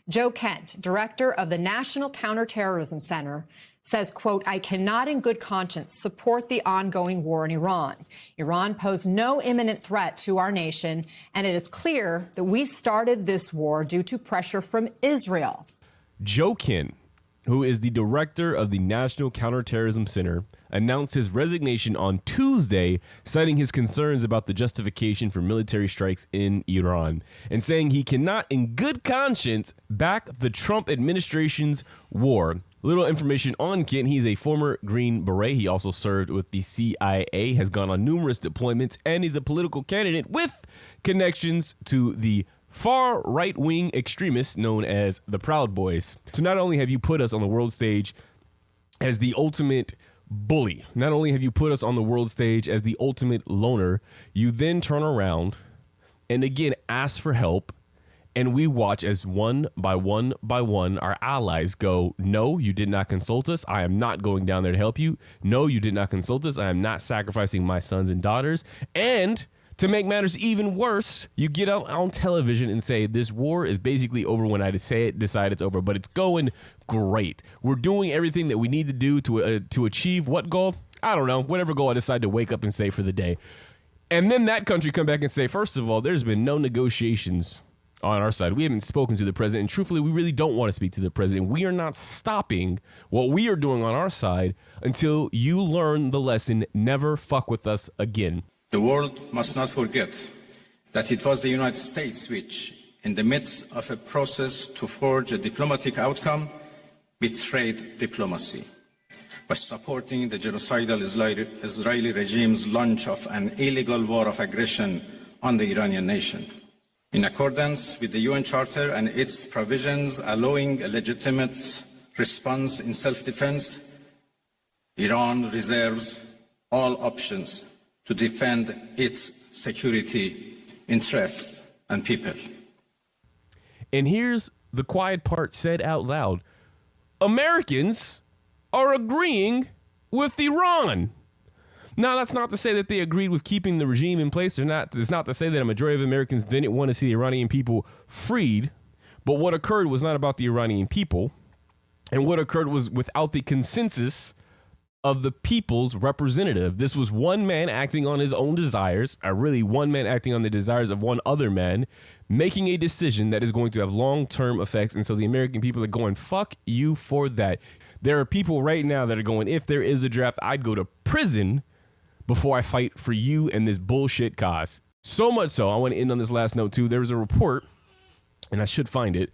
Joe Kent, director of the National Counterterrorism Center, says, quote, I cannot in good conscience support the ongoing war in Iran. Iran posed no imminent threat to our nation, and it is clear that we started this war due to pressure from Israel. Joe Kent, who is the director of the National Counterterrorism Center, announced his resignation on Tuesday, citing his concerns about the justification for military strikes in Iran, and saying he cannot in good conscience back the Trump administration's war. Little information on Kent. He's a former Green Beret. He also served with the CIA, has gone on numerous deployments, and he's a political candidate with connections to the far right-wing extremists known as the Proud Boys. So not only have you put us on the world stage as the ultimate bully, not only have you put us on the world stage as the ultimate loner, you then turn around and again ask for help, and we watch as one by one our allies go, no, you did not consult us. I am not going down there to help you. No, you did not consult us. I am not sacrificing my sons and daughters. And to make matters even worse, you get out on television and say this war is basically over when I decide it's over, but it's going great. We're doing everything that we need to do to achieve what goal? I don't know, whatever goal I decide to wake up and say for the day. And then that country come back and say, first of all, there's been no negotiations on our side. We haven't spoken to the president, and truthfully, we really don't want to speak to the president. We are not stopping what we are doing on our side until you learn the lesson, never fuck with us again. The world must not forget that it was the United States which, in the midst of a process to forge a diplomatic outcome, betrayed diplomacy by supporting the genocidal Israeli regime's launch of an illegal war of aggression on the Iranian nation. In accordance with the UN Charter and its provisions allowing a legitimate response in self-defense, Iran reserves all options to defend its security interests and people. And here's the quiet part said out loud. Americans are agreeing with Iran. Now, that's not to say that they agreed with keeping the regime in place. It's not to say that a majority of Americans didn't want to see the Iranian people freed. But what occurred was not about the Iranian people. And what occurred was without the consensus of the people's representative. This was one man acting on his own desires, or really one man acting on the desires of one other man, making a decision that is going to have long-term effects. And so the American people are going, fuck you for that. There are people right now that are going, if there is a draft, I'd go to prison before I fight for you and this bullshit cause. So much so, I want to end on this last note too. There was a report, and I should find it,